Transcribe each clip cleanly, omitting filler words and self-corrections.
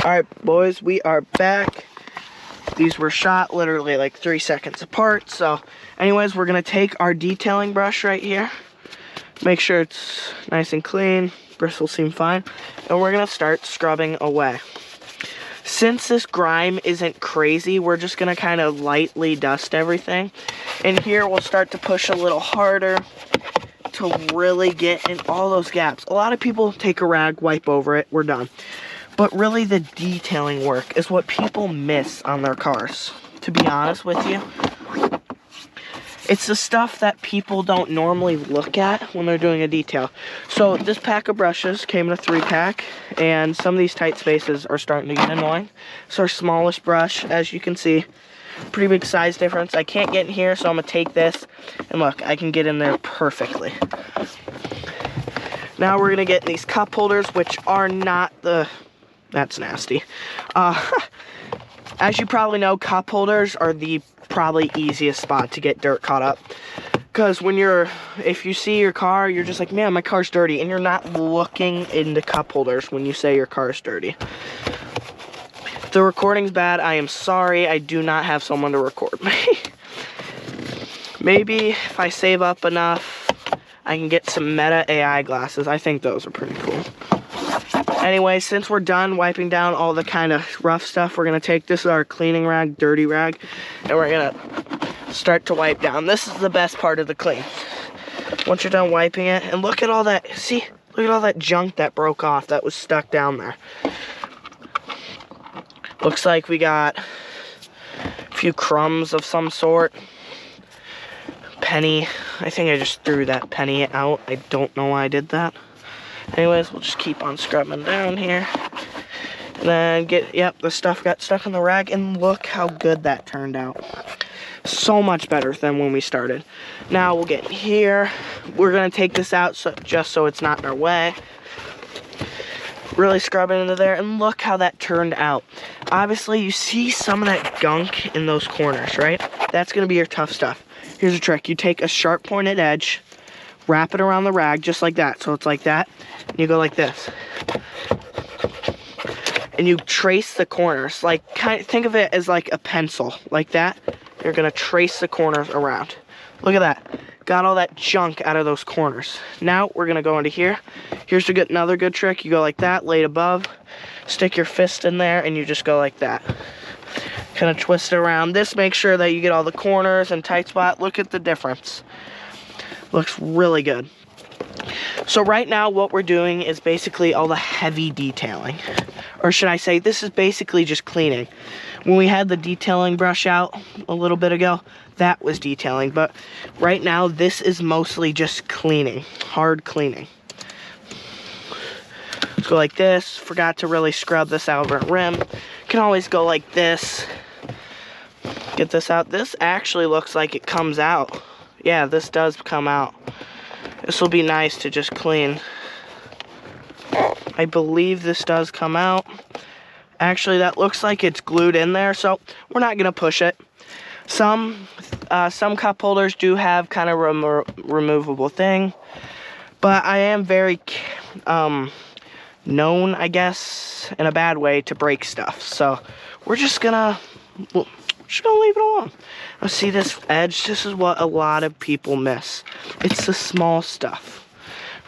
Alright, boys, we are back. These were shot literally like 3 seconds apart. So, anyways, we're going to take our detailing brush right here. Make sure it's nice and clean. Bristles seem fine. And we're going to start scrubbing away. Since this grime isn't crazy, we're just going to kind of lightly dust everything. And here we'll start to push a little harder to really get in all those gaps. A lot of people take a rag, wipe over it, we're done. But really the detailing work is what people miss on their cars, to be honest with you. It's the stuff that people don't normally look at when they're doing a detail. So this pack of brushes came in a 3-pack, and some of these tight spaces are starting to get annoying. So our smallest brush, as you can see, pretty big size difference. I can't get in here, so I'm gonna take this, and look, I can get in there perfectly. Now we're gonna get these cup holders, which are not the... That's nasty. As you probably know, cup holders are the probably easiest spot to get dirt caught up. Because if you see your car, you're just like, man, my car's dirty. And you're not looking into cup holders when you say your car's dirty. The recording's bad. I am sorry. I do not have someone to record me. Maybe if I save up enough, I can get some Meta AI glasses. I think those are pretty cool. Anyway, since we're done wiping down all the kind of rough stuff, we're going to take this is our cleaning rag, dirty rag, and we're going to start to wipe down. This is the best part of the clean. Once you're done wiping it, and look at all that, see, look at all that junk that broke off that was stuck down there. Looks like we got a few crumbs of some sort. Penny, I think I just threw that penny out. I don't know why I did that. Anyways, we'll just keep on scrubbing down here. And then the stuff got stuck on the rag, and look how good that turned out. So much better than when we started. Now we'll get here. We're gonna take this out just so it's not in our way. Really scrub it into there, and look how that turned out. Obviously, you see some of that gunk in those corners, right? That's gonna be your tough stuff. Here's a trick. You take a sharp pointed edge, wrap it around the rag just like that. So it's like that. And you go like this. And you trace the corners. Like, think of it as like a pencil. Like that. You're going to trace the corners around. Look at that. Got all that junk out of those corners. Now we're going to go into here. Here's another good trick. You go like that, lay it above. Stick your fist in there, and you just go like that. Kind of twist it around. This makes sure that you get all the corners and tight spot. Look at the difference. Looks really good. So right now what we're doing is basically all the heavy detailing. Or should I say, this is basically just cleaning. When we had the detailing brush out a little bit ago, that was detailing. But right now this is mostly just cleaning, hard cleaning. Let's go like this. Forgot to really scrub this outer rim. Can always go like this. Get this out. This actually looks like it comes out. Yeah, this does come out. This will be nice to just clean. I believe this does come out. Actually, that looks like it's glued in there, so we're not going to push it. Some cup holders do have kind of removable thing, but I am very known, I guess, in a bad way to break stuff. So we're just gonna leave it alone. Now see this edge? This is what a lot of people miss. It's the small stuff.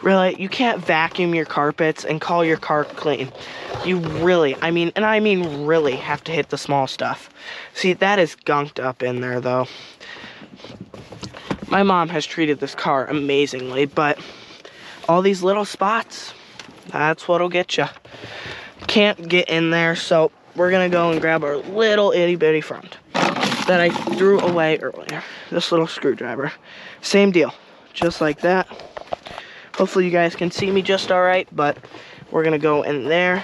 Really, you can't vacuum your carpets and call your car clean. You really, I mean really have to hit the small stuff. See, that is gunked up in there though. My mom has treated this car amazingly, but all these little spots, that's what'll get you. Can't get in there, so we're gonna go and grab our little itty bitty front that I threw away earlier. This little screwdriver. Same deal, just like that. Hopefully you guys can see me just all right, but we're gonna go in there.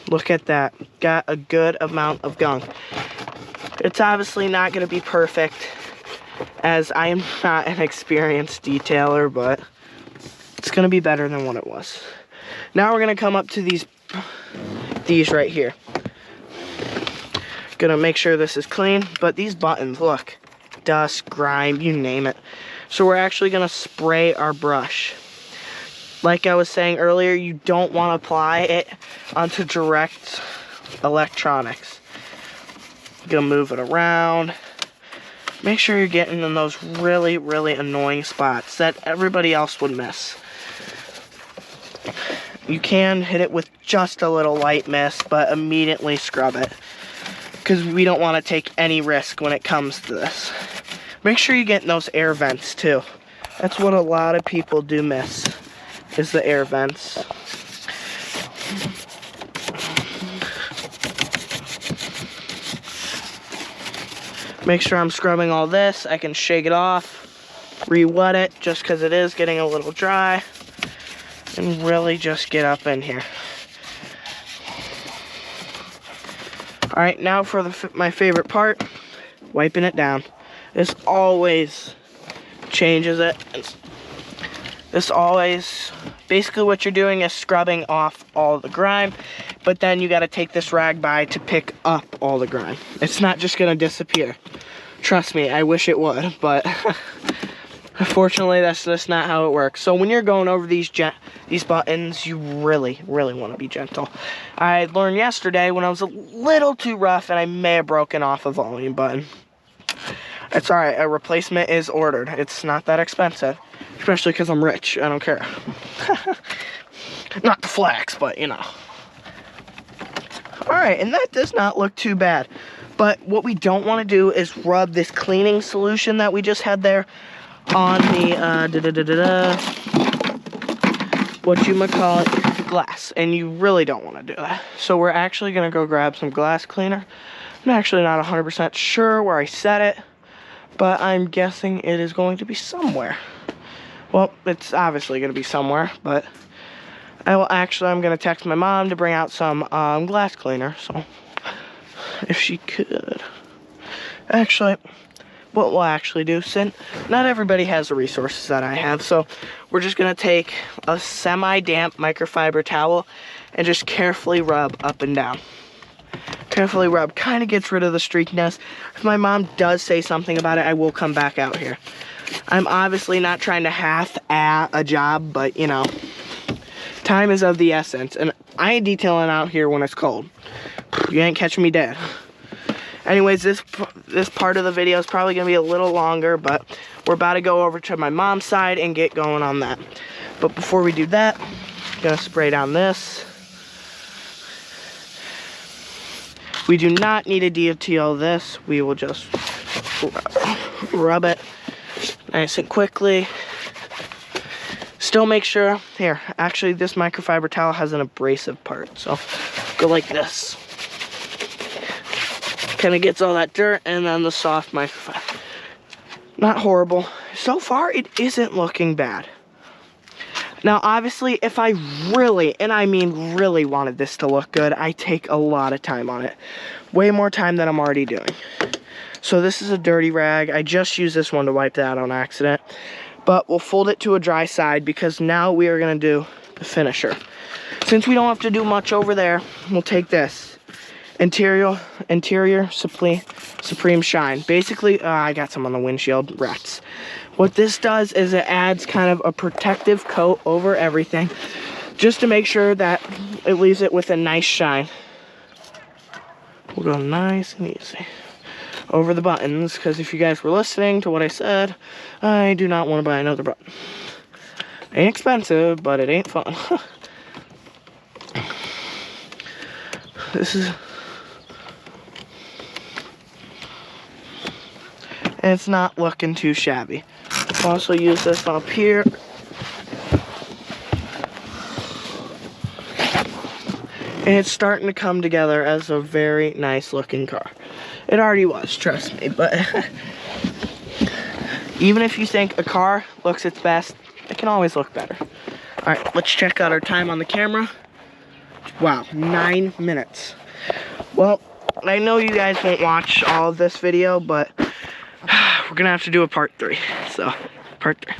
Look at that, got a good amount of gunk. It's obviously not gonna be perfect, as I am not an experienced detailer, but it's gonna be better than what it was. Now we're gonna come up to these right here. Gonna make sure this is clean, but these buttons, look, dust, grime, you name it. So we're actually gonna spray our brush. like I was saying earlier, you don't want to apply it onto direct electronics. You're gonna move it around. Make sure you're getting in those really, really annoying spots that everybody else would miss. You can hit it with just a little light mist, but immediately scrub it, because we don't want to take any risk when it comes to this. Make sure you get in those air vents too. That's what a lot of people do miss, is the air vents. Make sure I'm scrubbing all this. I can shake it off, re-wet it just because it is getting a little dry, and really just get up in here. All right, now for my favorite part, wiping it down. This always changes it. This always, basically what you're doing is scrubbing off all the grime, but then you got to take this rag by to pick up all the grime. It's not just going to disappear. Trust me, I wish it would, but unfortunately that's just not how it works. So when you're going over these buttons, you really, really want to be gentle. I learned yesterday when I was a little too rough and I may have broken off a volume button. It's alright, a replacement is ordered. It's not that expensive, especially because I'm rich. I don't care. Not the flex, but you know. Alright, and that does not look too bad. But what we don't want to do is rub this cleaning solution that we just had there on the, glass. And you really don't want to do that. So we're actually going to go grab some glass cleaner. I'm actually not 100% sure where I set it, but I'm guessing it is going to be somewhere. Well, it's obviously going to be somewhere, but I'm going to text my mom to bring out some glass cleaner, so if she could. Actually, what we'll actually do, since not everybody has the resources that I have, so we're just going to take a semi-damp microfiber towel and just carefully rub up and down. Carefully rub, kind of gets rid of the streakiness. If my mom does say something about it, I will come back out here. I'm obviously not trying to half-ass a job, but you know, time is of the essence, and I ain't detailing out here when it's cold. You ain't catching me dead. Anyways, this part of the video is probably going to be a little longer, but we're about to go over to my mom's side and get going on that. But before we do that, I'm going to spray down this. We do not need a DTL this. We will just rub it nice and quickly. Still make sure, here, actually this microfiber towel has an abrasive part, so go like this. Kind of gets all that dirt and then the soft microfiber. Not horrible. So far, it isn't looking bad. Now, obviously, if I really, and I mean really wanted this to look good, I take a lot of time on it. Way more time than I'm already doing. So this is a dirty rag. I just used this one to wipe that on accident. But we'll fold it to a dry side because now we are going to do the finisher. Since we don't have to do much over there, we'll take this. Interior Supreme Shine. Basically, I got some on the windshield, rats. What this does is it adds kind of a protective coat over everything, just to make sure that it leaves it with a nice shine. We'll go nice and easy over the buttons, because if you guys were listening to what I said, I do not want to buy another button. Ain't expensive, but it ain't fun. This is... and it's not looking too shabby. I'll also use this up here. And it's starting to come together as a very nice looking car. It already was, trust me, but even if you think a car looks its best, it can always look better. All right, let's check out our time on the camera. Wow, 9 minutes. Well, I know you guys won't watch all of this video, but we're gonna have to do a part 3. So, part 3.